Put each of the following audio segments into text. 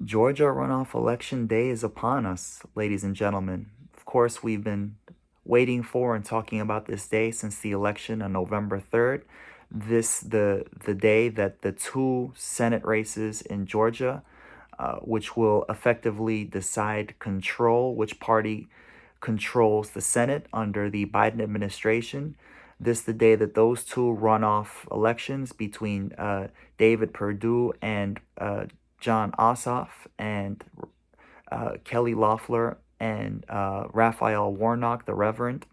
Georgia runoff election day is upon us, ladies and gentlemen. Of course, we've been waiting for and talking about this day since the election on November 3rd. The day that the two Senate races in Georgia, which will effectively decide control, which party controls the Senate under the Biden administration. This the day that those two runoff elections between David Perdue and John Ossoff and Kelly Loeffler and Raphael Warnock, the Reverend.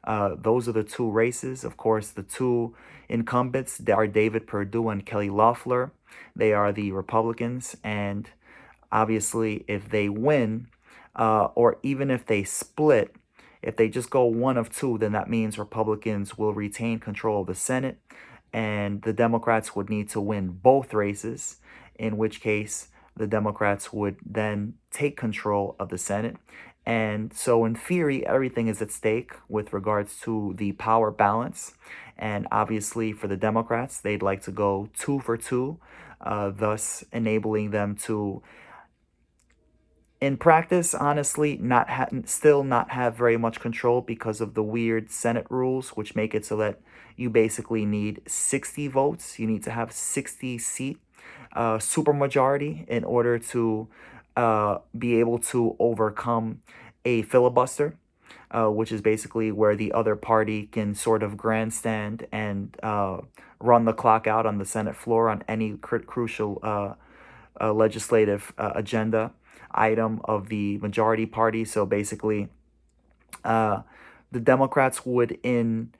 Those are the two races. Of course, the two incumbents are David Perdue and Kelly Loeffler. They are the Republicans, and obviously, if they win, or even if they split, if they just go one of two, then that means Republicans will retain control of the Senate, and the Democrats would need to win both races, in which case the Democrats would then take control of the Senate. And so, in theory, everything is at stake with regards to the power balance. And obviously, for the Democrats, they'd like to go two for two, thus enabling them to, in practice, honestly, still not have very much control because of the weird Senate rules, which make it so that you basically need 60 votes. You need to have 60-seat supermajority in order to be able to overcome a filibuster, which is basically where the other party can sort of grandstand and run the clock out on the Senate floor on any crucial legislative agenda item of the majority party. So basically, uh, the Democrats would, in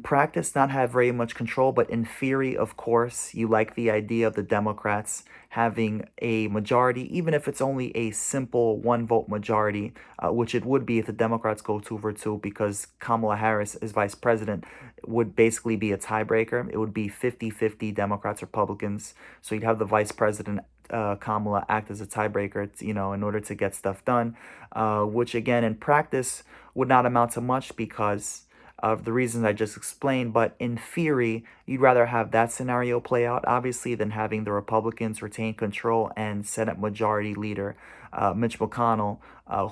practice, not have very much control, but in theory, of course, you like the idea of the Democrats having a majority, even if it's only a simple one vote majority, which it would be if the Democrats go two for two, because Kamala Harris as vice president would basically be a tiebreaker. It would be 50-50 Democrats, Republicans. So you'd have the vice president, Kamala, act as a tiebreaker, in order to get stuff done, which again, in practice, would not amount to much because of the reasons I just explained. But in theory, you'd rather have that scenario play out, obviously, than having the Republicans retain control and Senate Majority Leader Mitch McConnell,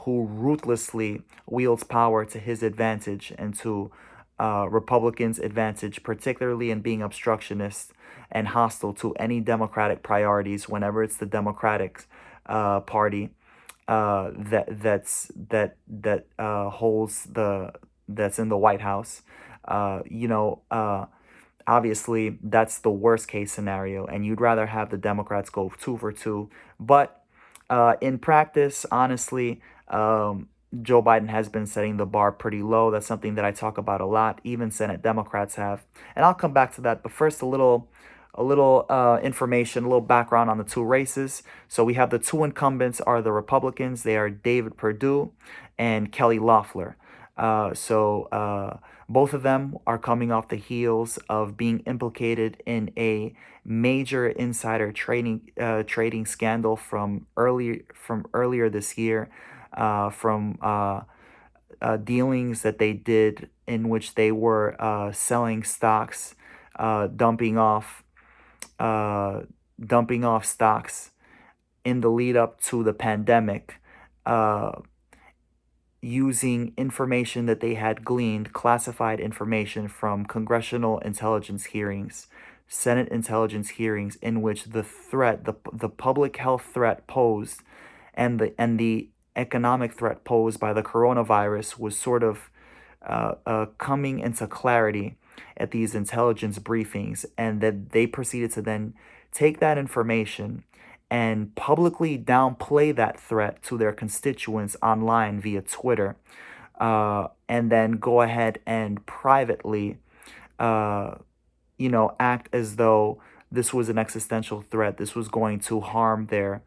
who ruthlessly wields power to his advantage and to Republicans' advantage, particularly in being obstructionist and hostile to any Democratic priorities whenever it's the Democratic Party that holds that's in the White House. Obviously, that's the worst case scenario, and you'd rather have the Democrats go two for two. But in practice, honestly, Joe Biden has been setting the bar pretty low. That's something that I talk about a lot. Even Senate Democrats have, and I'll come back to that. But first, a little information, a little background on the two races. So we have the two incumbents are the Republicans. They are David Perdue and Kelly Loeffler. Both of them are coming off the heels of being implicated in a major insider trading scandal from earlier this year, from dealings that they did in which they were selling stocks, dumping off uh, dumping off stocks in the lead up to the pandemic, uh, using information that they had gleaned, classified information from congressional intelligence hearings, Senate intelligence hearings, in which the public health threat posed, and the economic threat posed by the coronavirus was sort of coming into clarity at these intelligence briefings, and that they proceeded to then take that information and publicly downplay that threat to their constituents online via Twitter, and then go ahead and privately, uh, act as though this was an existential threat. This was going to harm their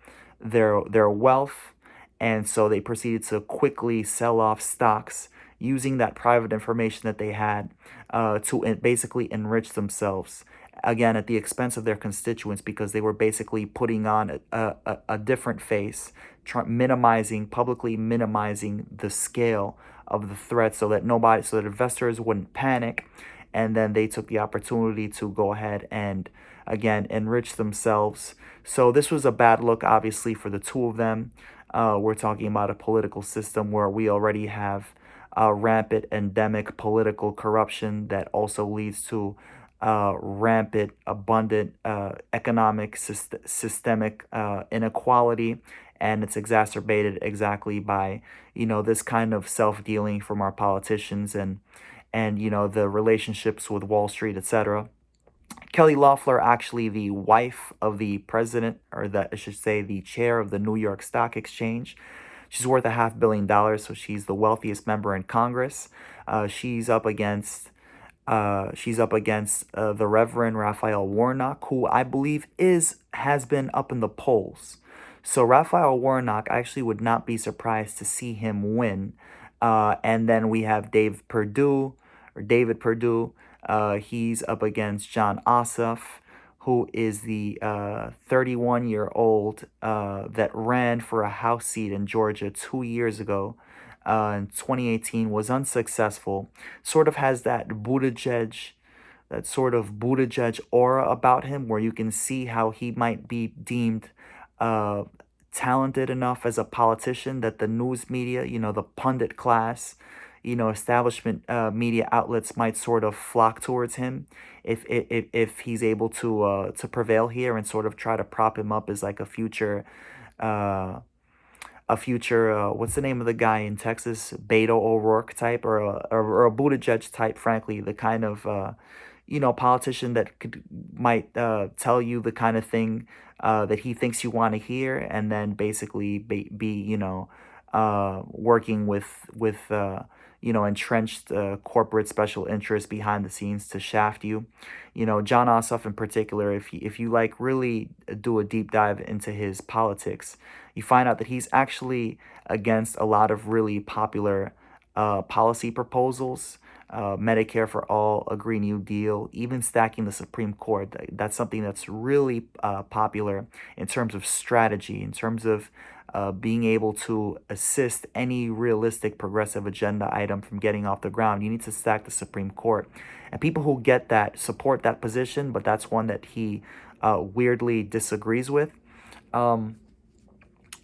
wealth, and so they proceeded to quickly sell off stocks using that private information that they had to basically enrich themselves. Again, at the expense of their constituents, because they were basically putting on a different face, publicly minimizing the scale of the threat, so that investors wouldn't panic, and then they took the opportunity to go ahead and again, enrich themselves. So this was a bad look, obviously, for the two of them. We're talking about a political system where we already have rampant endemic political corruption that also leads to rampant, abundant economic systemic inequality, and it's exacerbated exactly by this kind of self-dealing from our politicians and the relationships with Wall Street, etc. Kelly Loeffler, actually the wife of the president, or that I should say, the chair of the New York Stock Exchange. She's worth $500 million, so she's the wealthiest member in Congress. She's up against the Reverend Raphael Warnock, who I believe has been up in the polls. So Raphael Warnock, I actually would not be surprised to see him win. And then we have David Perdue. He's up against John Ossoff, who is the 31-year-old that ran for a House seat in Georgia 2 years ago. In 2018, was unsuccessful. Sort of has that sort of Buttigieg aura about him, where you can see how he might be deemed uh, talented enough as a politician that the news media, the pundit class, establishment media outlets might sort of flock towards him if he's able to prevail here and sort of try to prop him up as like uh, a future what's the name of the guy in Texas, Beto O'Rourke type, or a Buttigieg type, frankly, the kind of politician that might tell you the kind of thing that he thinks you want to hear, and then basically be working with entrenched corporate special interests behind the scenes to shaft you. John Ossoff in particular, if you like really do a deep dive into his politics, you find out that he's actually against a lot of really popular policy proposals. Medicare for all, a Green New Deal, even stacking the Supreme Court. That's something that's really popular in terms of strategy, in terms of being able to assist any realistic progressive agenda item from getting off the ground. You need to stack the Supreme Court. And people who get that support that position, but that's one that he weirdly disagrees with. Um,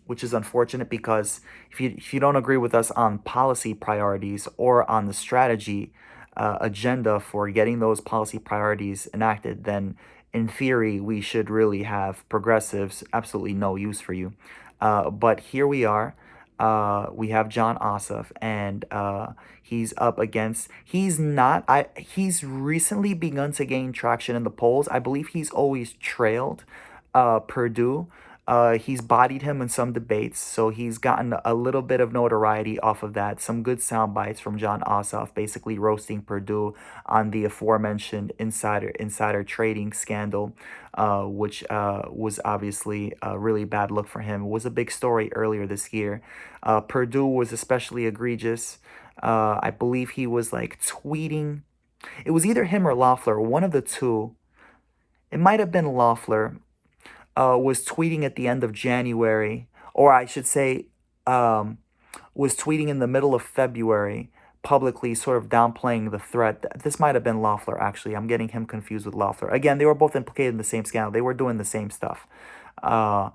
which is unfortunate, because if you don't agree with us on policy priorities or on the strategy agenda for getting those policy priorities enacted, then in theory we should really have progressives absolutely no use for you. But here we are. We have John Ossoff, and he's up against. He's not. He's recently begun to gain traction in the polls. I believe he's always trailed Purdue. He's bodied him in some debates, so he's gotten a little bit of notoriety off of that. Some good sound bites from John Ossoff, basically roasting Purdue on the aforementioned insider trading scandal, which was obviously a really bad look for him. It was a big story earlier this year. Purdue was especially egregious. I believe he was like tweeting. It was either him or Loeffler, one of the two. It might have been Loeffler, was tweeting at the end of January, or I should say, um, was tweeting in the middle of February, publicly sort of downplaying the threat. This might have been Loeffler, actually. I'm getting him confused with Loeffler. Again, they were both implicated in the same scandal. They were doing the same stuff. Uh,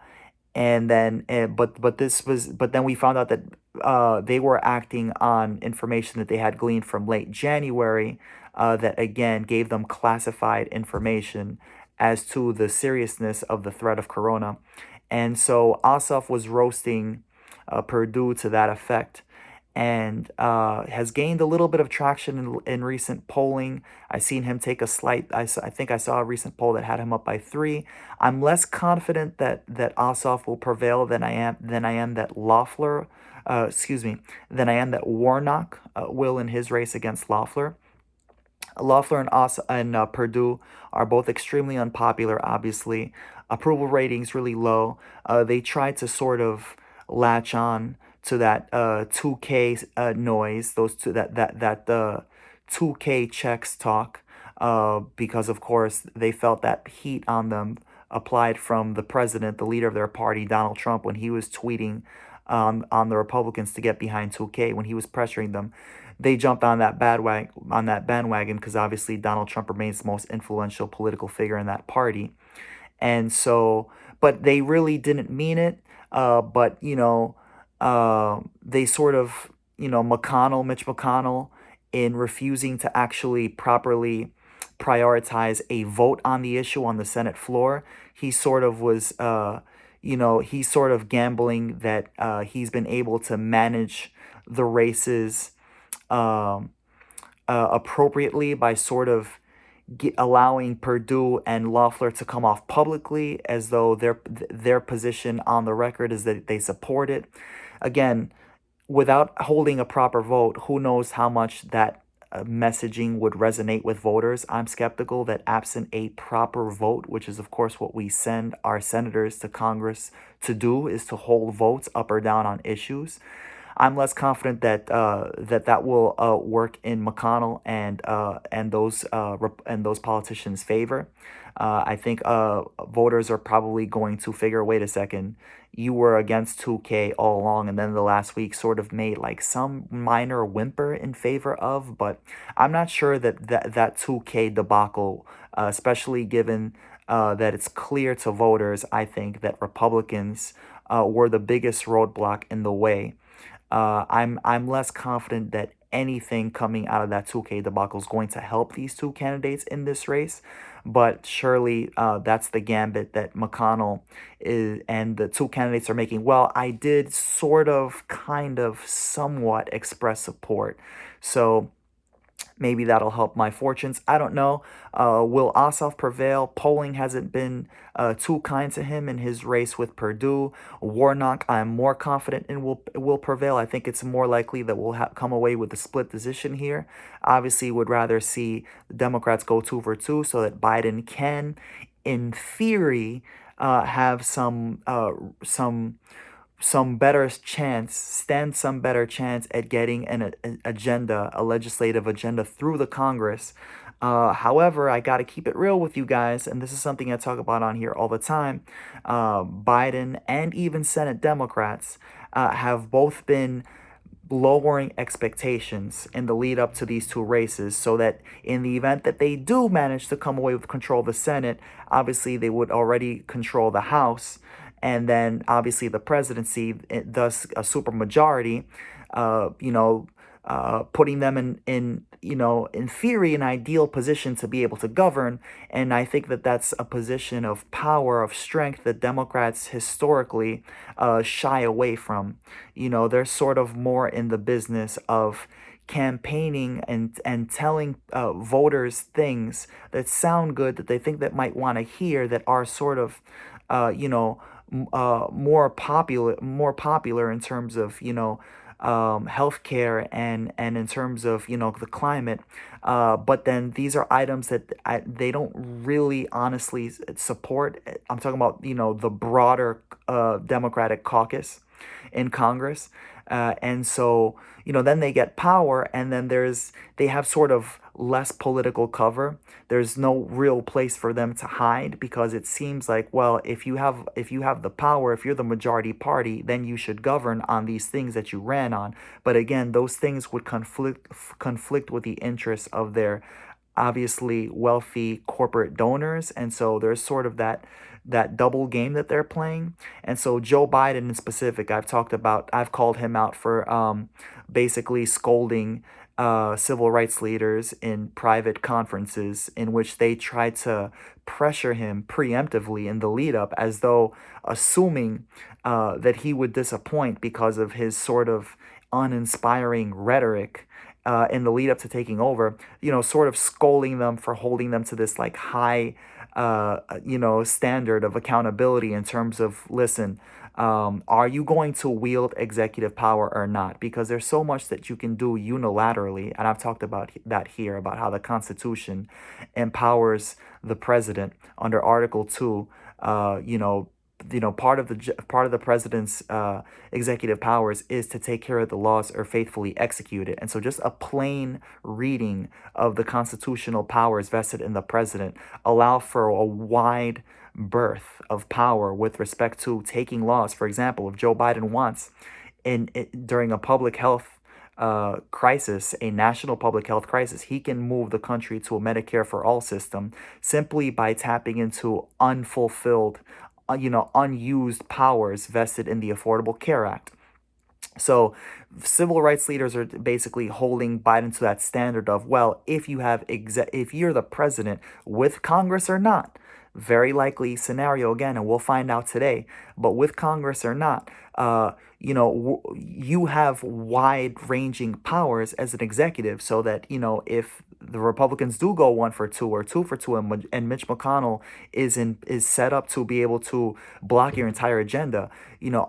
and then but then we found out that they were acting on information that they had gleaned from late January, that again gave them classified information as to the seriousness of the threat of corona. And so Ossoff was roasting Purdue to that effect, and has gained a little bit of traction in recent polling. I've seen him take a slight. I think I saw a recent poll that had him up by 3. I'm less confident that Ossoff will prevail than I am that Loeffler, excuse me, than I am that Warnock will in his race against Loeffler. Loeffler and Purdue are both extremely unpopular, obviously. Approval ratings really low. They tried to sort of latch on to that 2K noise, those two that 2K checks talk, because of course they felt that heat on them applied from the president, the leader of their party, Donald Trump, when he was tweeting on the Republicans to get behind 2K, when he was pressuring them. they jumped on that bandwagon because obviously Donald Trump remains the most influential political figure in that party. And so, but they really didn't mean it. But they sort of, Mitch McConnell, in refusing to actually properly prioritize a vote on the issue on the Senate floor, he sort of was, he's sort of gambling that he's been able to manage the races um, appropriately by sort of allowing Purdue and Loeffler to come off publicly as though their position on the record is that they support it. Again, without holding a proper vote, who knows how much that messaging would resonate with voters. I'm skeptical that absent a proper vote, which is of course what we send our senators to Congress to do, is to hold votes up or down on issues. I'm less confident that that will work in McConnell and those politicians' favor. I think voters are probably going to figure, wait a second, you were against 2K all along, and then the last week sort of made like some minor whimper in favor of. But I'm not sure that 2K debacle, especially given that it's clear to voters, I think that Republicans were the biggest roadblock in the way. I'm less confident that anything coming out of that 2K debacle is going to help these two candidates in this race. But surely that's the gambit that McConnell is and the two candidates are making. Well, I did sort of, kind of, somewhat express support. So maybe that'll help my fortunes. I don't know. Will Ossoff prevail? Polling hasn't been too kind to him in his race with Purdue. Warnock, I'm more confident in will prevail. I think it's more likely that we'll come away with a split decision here. Obviously, would rather see the Democrats go 2 for 2 so that Biden can, in theory, have some better chance, stand some better chance at getting an agenda, a legislative agenda through the Congress. However, I got to keep it real with you guys, and this is something I talk about on here all the time. Biden and even Senate Democrats have both been lowering expectations in the lead up to these two races so that in the event that they do manage to come away with control of the Senate, obviously they would already control the House and then obviously the presidency, thus a supermajority, putting them in theory, an ideal position to be able to govern. And I think that that's a position of power, of strength that Democrats historically shy away from. They're sort of more in the business of campaigning and telling voters things that sound good, that they think that might want to hear, that are sort of, more popular in terms of healthcare and in terms of the climate. But then these are items that they don't really honestly support. I'm talking about the broader Democratic caucus in Congress. And so, then they get power, and then they have sort of less political cover. There's no real place for them to hide because it seems like, well, if you have the power, if you're the majority party, then you should govern on these things that you ran on. But again, those things would conflict with the interests of their obviously wealthy corporate donors, and so there's sort of that double game that they're playing. And so Joe Biden in specific, I've called him out for basically scolding civil rights leaders in private conferences in which they tried to pressure him preemptively in the lead up, as though assuming that he would disappoint because of his sort of uninspiring rhetoric in the lead up to taking over, sort of scolding them for holding them to this like high, standard of accountability in terms of, listen, are you going to wield executive power or not? Because there's so much that you can do unilaterally. And I've talked about that here, about how the Constitution empowers the president under Article 2, part of the president's executive powers is to take care of the laws or faithfully execute it. And so just a plain reading of the constitutional powers vested in the president allow for a wide berth of power with respect to taking laws. For example, if Joe Biden wants during a public health crisis, a national public health crisis, he can move the country to a Medicare for all system simply by tapping into unfulfilled, unused powers vested in the Affordable Care Act. So civil rights leaders are basically holding Biden to that standard of, well, if you're the president with Congress or not, very likely scenario again, and we'll find out today, but with Congress or not, you have wide-ranging powers as an executive, so that if the Republicans do go 1 for 2 or 2 for 2, and Mitch McConnell is set up to be able to block your entire agenda,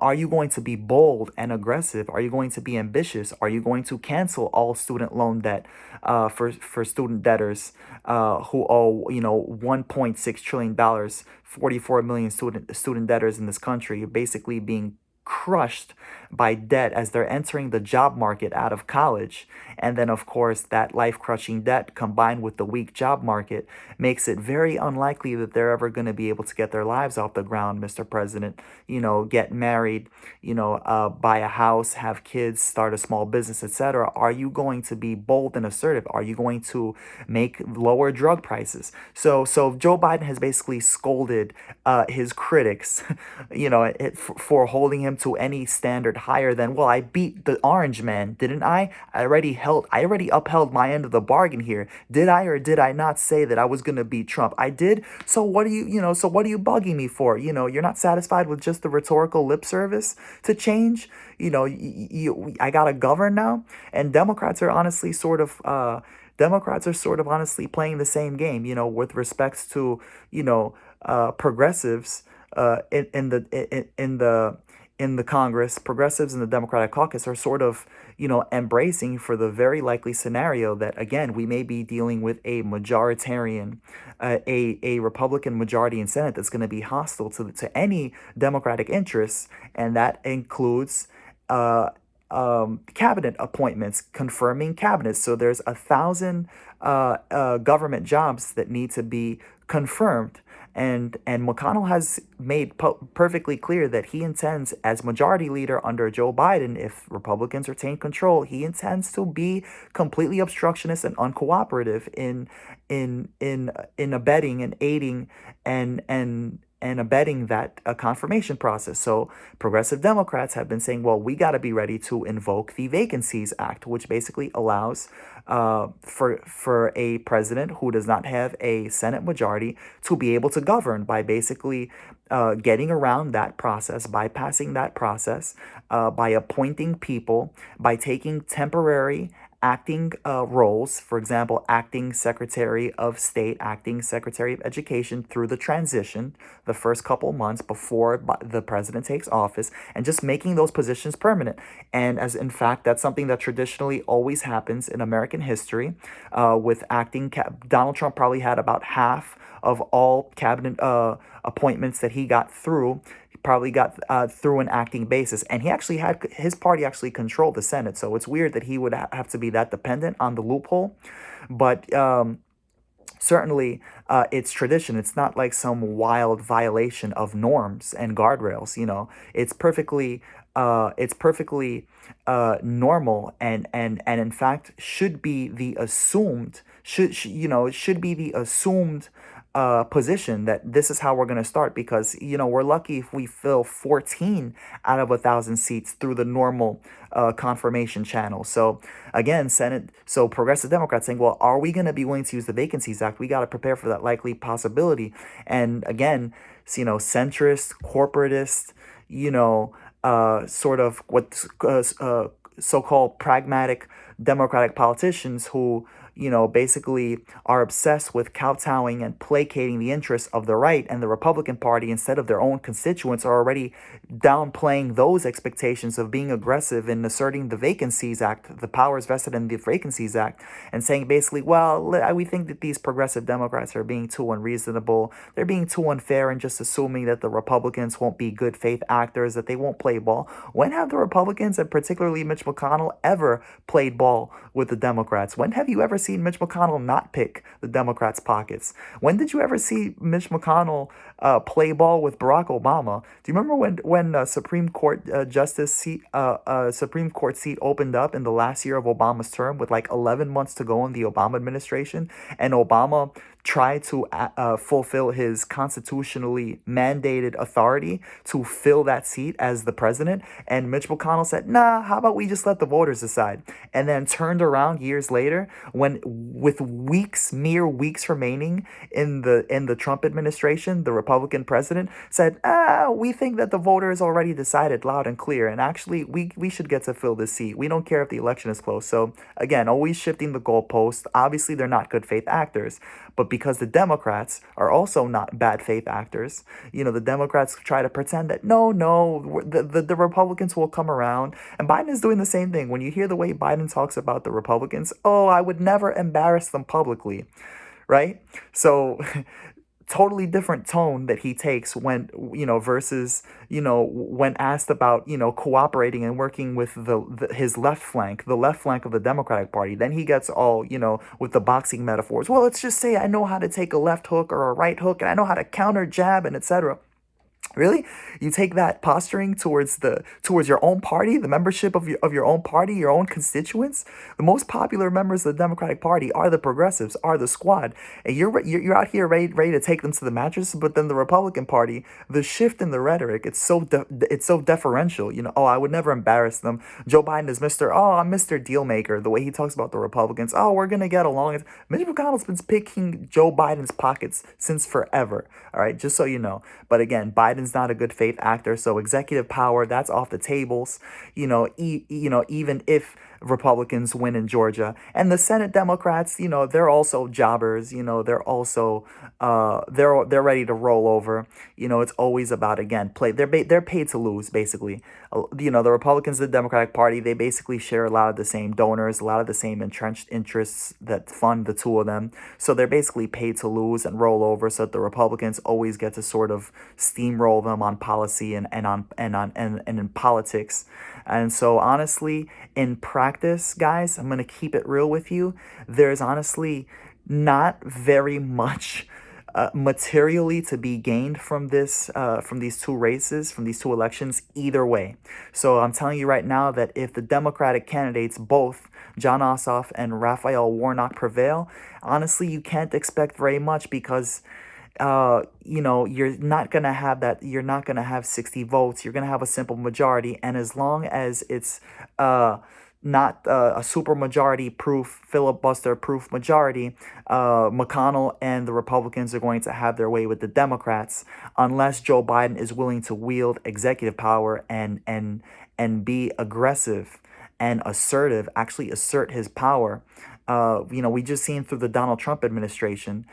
are you going to be bold and aggressive? Are you going to be ambitious? Are you going to cancel all student loan debt for student debtors who owe 1.6 trillion dollars, 44 million student debtors in this country, basically being crushed by debt as they're entering the job market out of college? And then, of course, that life crushing debt combined with the weak job market makes it very unlikely that they're ever going to be able to get their lives off the ground, Mr. President. Get married, buy a house, have kids, start a small business, etc. Are you going to be bold and assertive? Are you going to make lower drug prices? So Joe Biden has basically scolded his critics, for holding him to any standard higher than, well, I beat the orange man, didn't I? I already upheld my end of the bargain here. Did I or did I not say that I was gonna beat Trump? I did. So what are you bugging me for? You're not satisfied with just the rhetorical lip service to change? I gotta govern now. And Democrats are sort of honestly playing the same game, with respects to, progressives in the Congress. Progressives in the Democratic caucus are sort of, embracing for the very likely scenario that, again, we may be dealing with a majoritarian, a Republican majority in Senate that's going to be hostile to any Democratic interests, and that includes cabinet appointments, confirming cabinets. So there's 1,000 government jobs that need to be confirmed. And McConnell has made perfectly clear that he intends, as majority leader under Joe Biden, if Republicans retain control, he intends to be completely obstructionist and uncooperative in abetting and aiding and abetting that confirmation process. So progressive Democrats have been saying, well, we got to be ready to invoke the Vacancies Act, which basically allows for a president who does not have a Senate majority to be able to govern by basically getting around that process, bypassing that process, by appointing people, by taking temporary acting roles, for example, acting Secretary of State, acting Secretary of Education through the transition, the first couple months before the president takes office, and just making those positions permanent. And as in fact, that's something that traditionally always happens in American history with acting. Donald Trump probably had about half of all cabinet appointments that he got through. Probably got through an acting basis, and his party actually controlled the Senate, so it's weird that he would have to be that dependent on the loophole. But certainly it's tradition. It's not like some wild violation of norms and guardrails. It's perfectly normal, and in fact should be the assumed should be the assumed position that this is how we're going to start, because we're lucky if we fill 14 out of 1,000 seats through the normal confirmation channel. So again, progressive Democrats saying, well, are we going to be willing to use the Vacancies Act? We got to prepare for that likely possibility. And again, centrist, corporatist, sort of what so-called pragmatic Democratic politicians who basically are obsessed with kowtowing and placating the interests of the right and the Republican Party instead of their own constituents, are already downplaying those expectations of being aggressive in asserting the Vacancies Act, the powers vested in the Vacancies Act, and saying basically, well, we think that these progressive Democrats are being too unreasonable. They're being too unfair and just assuming that the Republicans won't be good faith actors, that they won't play ball. When have the Republicans, and particularly Mitch McConnell, ever played ball with the Democrats? When have you ever seen Mitch McConnell not pick the Democrats' pockets? When did you ever see Mitch McConnell play ball with Barack Obama. Do you remember when Supreme Court Supreme Court seat opened up in the last year of Obama's term with like 11 months to go in the Obama administration, and Obama tried to fulfill his constitutionally mandated authority to fill that seat as the president, and Mitch McConnell said, "Nah, how about we just let the voters decide?" And then turned around years later, when with mere weeks remaining in the Trump administration, the Republican president said, we think that the voters already decided loud and clear, and actually we should get to fill this seat. We don't care if the election is close." So again, always shifting the goalpost. Obviously, they're not good faith actors, but because the Democrats are also not bad faith actors, the Democrats try to pretend that no, the Republicans will come around. And Biden is doing the same thing. When you hear the way Biden talks about the Republicans, oh, I would never embarrass them publicly, right? So totally different tone that he takes when versus when asked about cooperating and working with his the left flank of the Democratic Party. Then he gets all with the boxing metaphors. Well, let's just say I know how to take a left hook or a right hook, and I know how to counter jab and etc. Really? You take that posturing towards your own party, the membership of your own party, your own constituents? The most popular members of the Democratic Party are the progressives, are the squad. And you're out here ready to take them to the mattress, but then the Republican Party, the shift in the rhetoric, it's so deferential. Oh, I would never embarrass them. Joe Biden is I'm Mr. Dealmaker. The way he talks about the Republicans, oh, we're gonna get along. Mitch McConnell's been picking Joe Biden's pockets since forever. All right, just so you know. But again, Biden's not a good faith actor, so executive power, that's off the tables. Even if Republicans win in Georgia, and the Senate Democrats, they're also jobbers. They're also they're ready to roll over. It's always about, again, play. They're paid to lose, basically. The Republicans, the Democratic Party, they basically share a lot of the same donors, a lot of the same entrenched interests that fund the two of them. So they're basically paid to lose and roll over, so that the Republicans always get to sort of steamroll them on policy and in politics. And so honestly, in practice, guys, I'm gonna keep it real with you. There's honestly not very much materially to be gained from these two races, from these two elections, either way. So I'm telling you right now that if the Democratic candidates, both Jon Ossoff and Raphael Warnock, prevail, honestly, you can't expect very much, because you're not gonna have that. You're not gonna have 60 votes. You're gonna have a simple majority, and as long as it's not a super majority proof, filibuster proof majority, McConnell and the Republicans are going to have their way with the Democrats, unless Joe Biden is willing to wield executive power and be aggressive and assertive, actually assert his power. We just seen through the Donald Trump administration,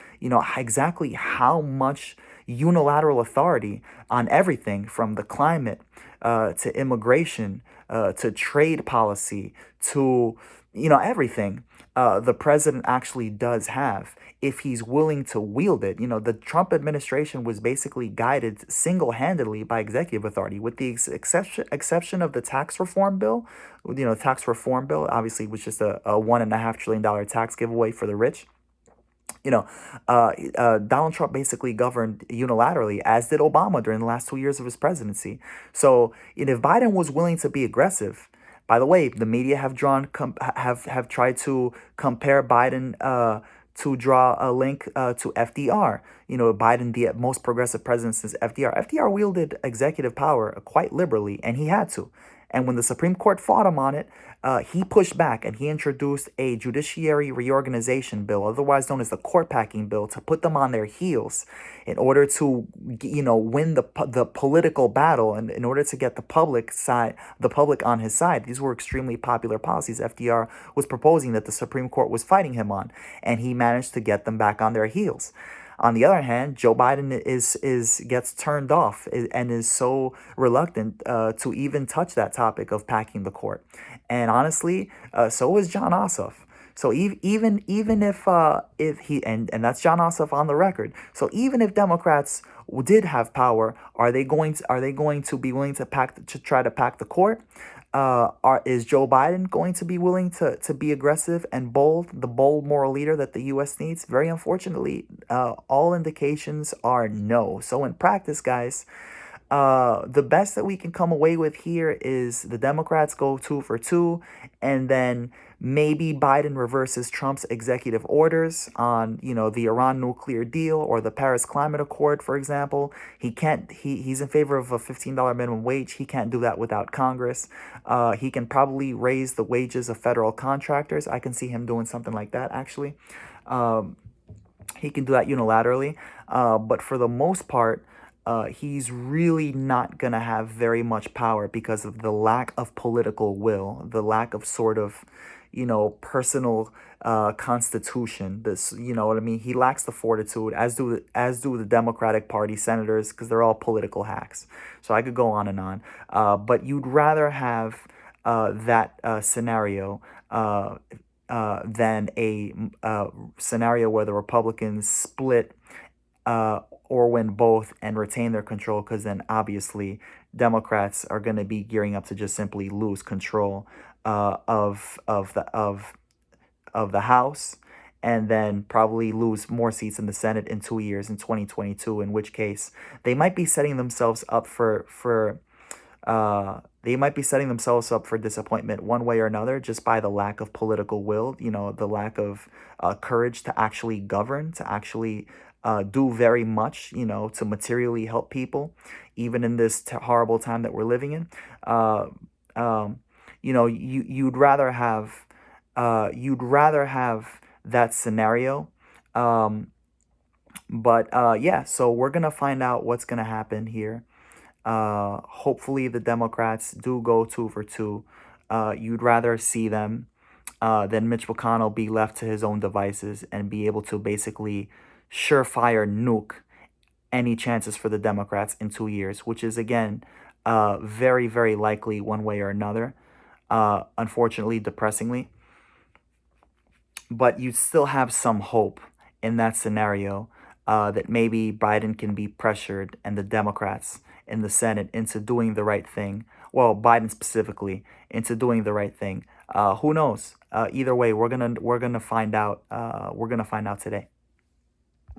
exactly how much unilateral authority on everything from the climate to immigration to trade policy to, everything the president actually does have, if he's willing to wield it. The Trump administration was basically guided single-handedly by executive authority, with the exception of the tax reform bill. Tax reform bill obviously was just a $1.5 trillion tax giveaway for the rich. Donald Trump basically governed unilaterally, as did Obama during the last 2 years of his presidency. So, if Biden was willing to be aggressive, by the way, the media have have tried to compare Biden, to draw a link to FDR. Biden, the most progressive president since FDR. FDR wielded executive power quite liberally, and he had to. And when the Supreme Court fought him on it, he pushed back, and he introduced a judiciary reorganization bill, otherwise known as the court packing bill, to put them on their heels in order to, win the political battle, and in order to get the public on his side. These were extremely popular policies FDR was proposing that the Supreme Court was fighting him on, and he managed to get them back on their heels. On the other hand, Joe Biden gets turned off and is so reluctant to even touch that topic of packing the court. And honestly, so is Jon Ossoff. So even if he, and that's Jon Ossoff on the record. So even if Democrats did have power, are they going to be willing to try to pack the court? Is Joe Biden going to be willing to be aggressive and bold, the bold moral leader that the U.S. needs? Very unfortunately, all indications are no. So in practice, guys, the best that we can come away with here is the Democrats go 2 for 2, and then maybe Biden reverses Trump's executive orders on, the Iran nuclear deal or the Paris Climate Accord, for example. He can't. He's in favor of a $15 minimum wage. He can't do that without Congress. He can probably raise the wages of federal contractors. I can see him doing something like that, actually. Um, he can do that unilaterally. But for the most part, he's really not going to have very much power because of the lack of political will, the lack of sort of, personal constitution. This, you know what I mean? He lacks the fortitude, as do the Democratic Party senators, because they're all political hacks. So I could go on and on. But you'd rather have that scenario. Than a scenario where the Republicans split or win both and retain their control, because then obviously Democrats are going to be gearing up to just simply lose control of the House, and then probably lose more seats in the Senate in 2 years in 2022. In which case, they might be setting themselves up for disappointment one way or another, just by the lack of political will, the lack of courage to actually govern, to actually do very much, to materially help people, even in this horrible time that we're living in. Uh, um, you'd rather have that scenario. Um, but yeah, so we're gonna find out what's gonna happen here. Hopefully, the Democrats do go 2 for 2. You'd rather see them than Mitch McConnell be left to his own devices and be able to basically surefire nuke any chances for the Democrats in 2 years, which is, again, very, very likely one way or another. Unfortunately, depressingly. But you still have some hope in that scenario, that maybe Biden can be pressured and the Democrats in the Senate into doing the right thing. Well, Biden specifically into doing the right thing. Who knows? Either way, we're gonna find out. We're gonna find out today.